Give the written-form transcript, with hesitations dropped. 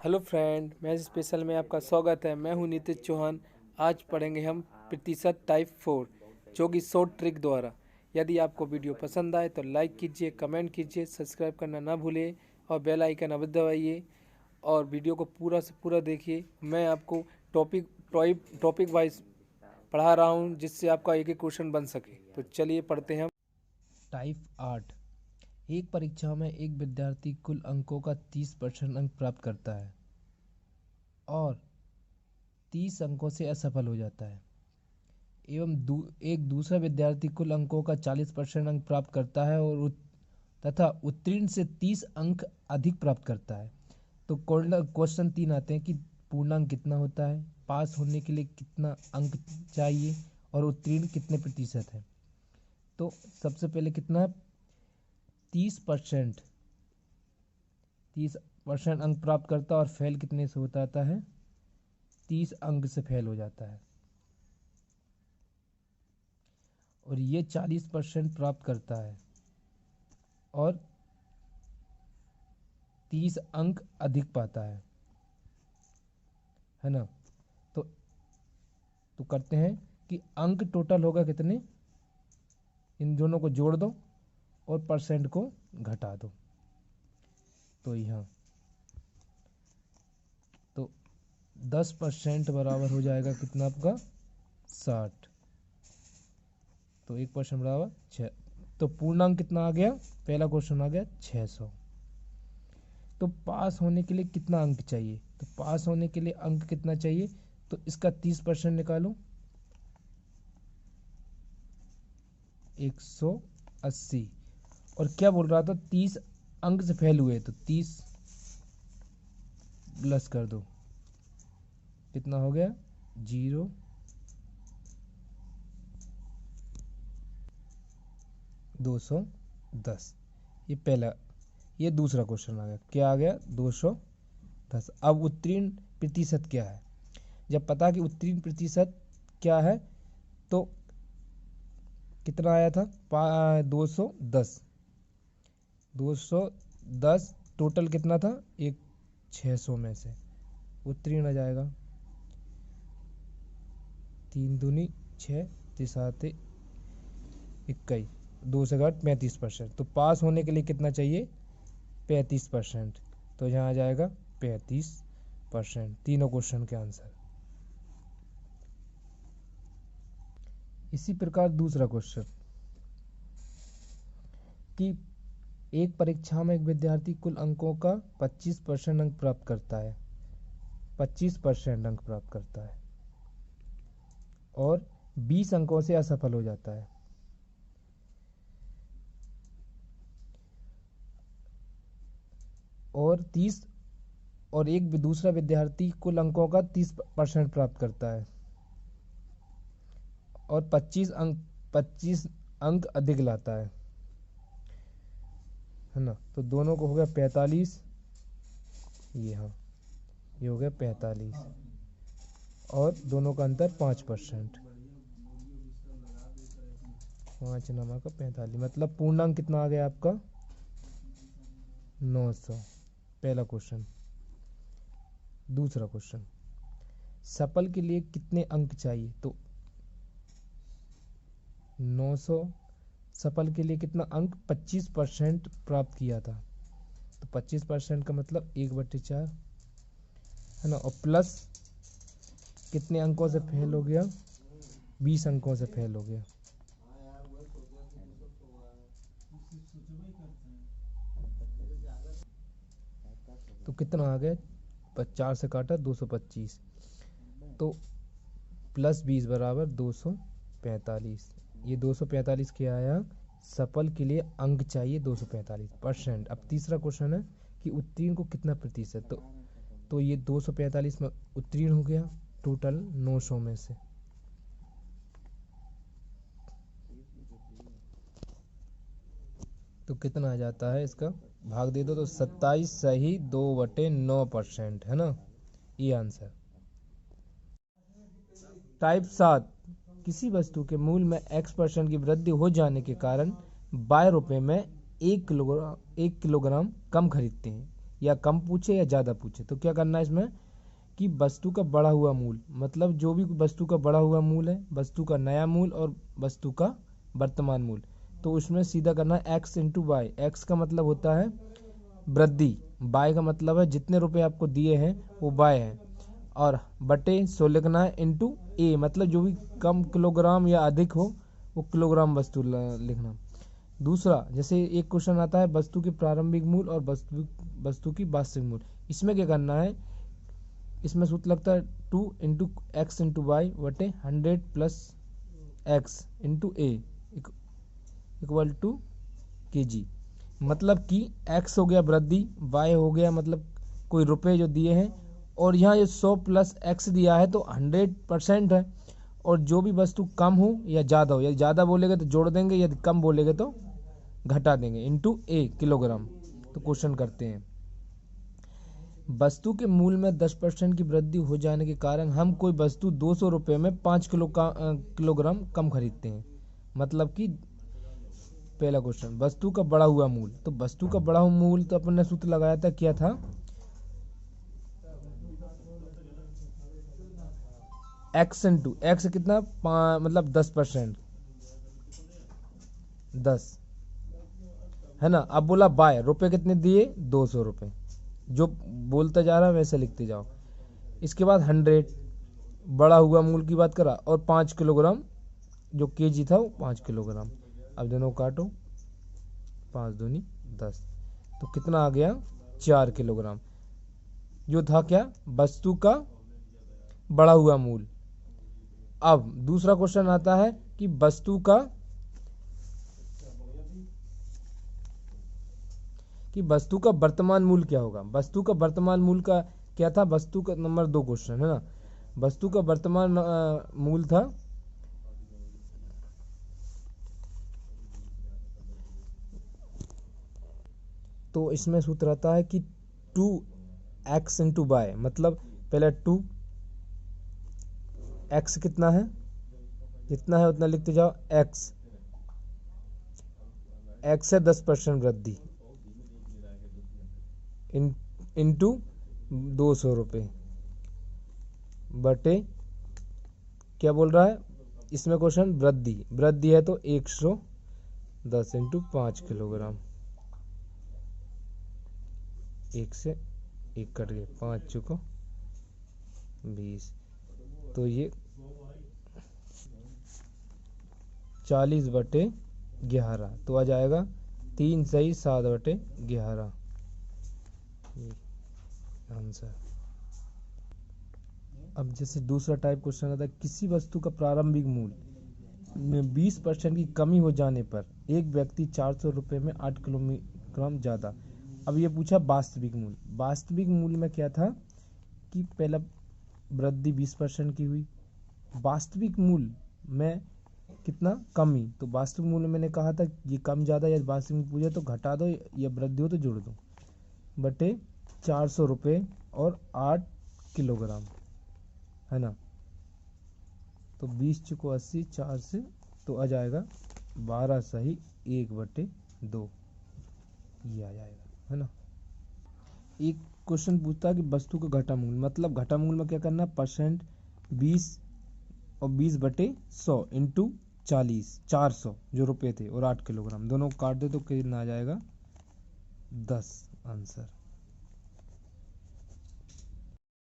Hello friend, math special में आपका स्वागत है। मैं हूं नीतीश चौहान। आज पढ़ेंगे हम प्रतिशत टाइप 4 जो कि शॉर्ट ट्रिक द्वारा। यदि आपको वीडियो पसंद आए तो लाइक कीजिए, कमेंट कीजिए, सब्सक्राइब करना ना भूलिए और बेल आइकन अवश्य दबाइए और वीडियो को पूरा से पूरा देखिए। मैं आपको टॉपिक वाइज पढ़ा रहा हूं जिससे आपका एक एक क्वेश्चन बन सके। तो चलिए पढ़ते हैं। टाइप 8। एक परीक्षा में एक विद्यार्थी कुल अंकों का 30% अंक प्राप्त करता है और 30 अंकों से असफल हो जाता है एवं एक दूसरा विद्यार्थी कुल अंकों का 40% अंक प्राप्त करता है और तथा उत्तीर्ण से 30 अंक अधिक प्राप्त करता है। तो क्वेश्चन 3 आते हैं कि पूर्णांक कितना होता है, पास होने के लिए कितना अंक चाहिए और उत्तीर्ण कितने प्रतिशत है। तो सबसे पहले कितना, 30% 30% अंक प्राप्त करता है और फेल कितने से होता आता है, 30 अंक से फेल हो जाता है। और ये 40% प्राप्त करता है और 30 अंक अधिक पाता है ना। तो तो करते हैं कि अंक टोटल होगा कितने, इन दोनों को जोड़ दो और परसेंट को घटा दो। तो यहाँ तो 10% बराबर हो जाएगा कितना आपका, 60। तो 1% बराबर 6। तो पूर्णांक कितना आ गया, पहला क्वेश्चन आ गया 600। तो पास होने के लिए कितना अंक चाहिए, तो पास होने के लिए अंक कितना चाहिए, तो इसका 30% निकालो, 180। और क्या बोल रहा था, 30 अंक से फेल हुए तो 30 प्लस कर दो, कितना हो गया 0। 210। ये पहला, ये दूसरा क्वेश्चन आ गया, क्या आ गया 210। अब उत्तीर्ण प्रतिशत क्या है, जब पता कि उत्तीर्ण प्रतिशत क्या है तो कितना आया था 210। 210 टोटल कितना था, एक 600 में से उत्तीर्ण आ जाएगा, 3 दूनी 6, 3 21, 2 से घट 35%। तो पास होने के लिए कितना चाहिए, 35%। तो यहाँ आ जाएगा 35%, तीनों क्वेश्चन के आंसर। इसी प्रकार दूसरा क्वेश्चन कि एक परीक्षा में एक विद्यार्थी कुल अंकों का 25% अंक प्राप्त करता है, 25% अंक प्राप्त करता है और 20 अंकों से असफल हो जाता है। और 30 और एक दूसरा विद्यार्थी कुल अंकों का 30% प्राप्त करता है और 25 अंक अधिक लाता है ना। तो दोनों को हो गया 45, ये हाँ, ये हो गया 45 और दोनों का अंतर 5%, 5 नमक 45, मतलब पूर्णांक कितना आ गया आपका 900। पहला क्वेश्चन। दूसरा क्वेश्चन, सफल के लिए कितने अंक चाहिए, तो 900 सफल के लिए कितना अंक, 25% प्राप्त किया था। तो 25% का मतलब 1/4 है ना, और प्लस कितने अंकों से फेल हो गया, 20 अंकों से फेल हो गया। तो कितना आ गया, 4 से काटा 225, तो प्लस 20 बराबर 245। ये 245 क्या आया, सफल के लिए अंक चाहिए 245%। अब तीसरा क्वेश्चन है कि उत्तीर्ण को कितना प्रतिशत, तो ये 245 में उत्तीर्ण हो गया टोटल 900 में से। तो कितना आ जाता है, इसका भाग दे दो तो 27 सही 2/9% है ना, ये आंसर। टाइप 7, किसी वस्तु के मूल्य में x% की वृद्धि हो जाने के कारण y रुपये में 1 किलोग्राम कम खरीदते हैं। या कम पूछे या ज़्यादा पूछे। तो क्या करना है इसमें कि वस्तु का बढ़ा हुआ मूल, मतलब जो भी वस्तु का बढ़ा हुआ मूल है, वस्तु का नया मूल और वस्तु का वर्तमान मूल, तो उसमें सीधा करना है एक्स इंटू वाई। एक्स का मतलब होता है वृद्धि, वाई का मतलब है जितने रुपए आपको दिए हैं वो वाई है, और बटे 100 लिखना है इंटू ए, मतलब जो भी कम किलोग्राम या अधिक हो वो किलोग्राम वस्तु लिखना। दूसरा, जैसे एक क्वेश्चन आता है वस्तु के प्रारंभिक मूल और वस्तु की वास्तविक मूल, इसमें क्या करना है, इसमें सूत्र लगता है 2 इंटू एक्स इंटू वाई बटे 100 plus x into a equal to के जी। मतलब कि x हो गया वृद्धि, y हो गया मतलब कोई रुपए जो दिए हैं, और यहाँ ये 100 प्लस x दिया है तो 100% है, और जो भी वस्तु कम हो या ज़्यादा हो, यदि ज़्यादा बोलेगे तो जोड़ देंगे, यदि कम बोलेगे तो घटा देंगे, इंटू ए किलोग्राम। तो क्वेश्चन करते हैं, वस्तु के मूल में 10% की वृद्धि हो जाने के कारण हम कोई वस्तु 200 रुपये में 5 किलोग्राम कम खरीदते हैं। मतलब कि पहला क्वेश्चन, वस्तु का बढ़ा हुआ मूल, तो वस्तु का बढ़ा हुआ मूल तो अपन ने सूत्र लगाया था, क्या था, एक्स इंटू एक्स कितना मतलब 10%, 10 है ना। अब बोला बाय, रुपए कितने दिए, 200 रुपये, जो बोलता जा रहा है वैसे लिखते जाओ। इसके बाद 100 बढ़ा हुआ मूल की बात करा, और 5 किलोग्राम जो केजी था वो 5 किलोग्राम। अब दोनों काटो, 5 दूनी 10, तो कितना आ गया, 4 किलोग्राम, जो था क्या, वस्तु का बढ़ा हुआ मूल। अब दूसरा क्वेश्चन आता है कि वस्तु का वर्तमान मूल क्या होगा। वस्तु का वर्तमान मूल का क्या था, वस्तु का नंबर 2 क्वेश्चन है ना, वस्तु का वर्तमान मूल था तो इसमें सूत्र आता है कि 2x इंटू वाई, मतलब पहले 2x कितना है, जितना है उतना लिखते जाओ, x है 10% वृद्धि इंटू 200 रुपये बटे, क्या बोल रहा है इसमें क्वेश्चन, वृद्धि है तो 110 इंटू 5 किलोग्राम, 1 से 1 कट गए, 5 चुको 20, तो ये 40 बटे 11, तो आ जाएगा 3 सही 7 बटे 11 आंसर। अब जैसे दूसरा टाइप क्वेश्चन आता है, किसी वस्तु का प्रारंभिक मूल में 20% की कमी हो जाने पर एक व्यक्ति 400 रुपये में 8 किलोग्राम ज़्यादा। अब ये पूछा वास्तविक मूल। वास्तविक मूल में क्या था कि पहला वृद्धि 20% की हुई, वास्तविक मूल में कितना, कमी, तो वास्तविक मूल में मैंने कहा था ये कम ज़्यादा या वास्तविक पूछे तो घटा दो, या वृद्धि हो तो जोड़ दो, बटे 400 रुपये और 8 किलोग्राम है ना। तो 20 चुको 80, 4 से तो आ जाएगा 12 सही 1 बटे 2, ये आ जाएगा है ना। एक क्वेश्चन पूछता है कि वस्तु का घटा मूल, मतलब घटा मूल में क्या करना, परसेंट 20 और 20 बटे 100 इंटू 40, 400 जो रुपए थे और 8 किलोग्राम, दोनों काट दे तो कितना आ जाएगा 10 आंसर।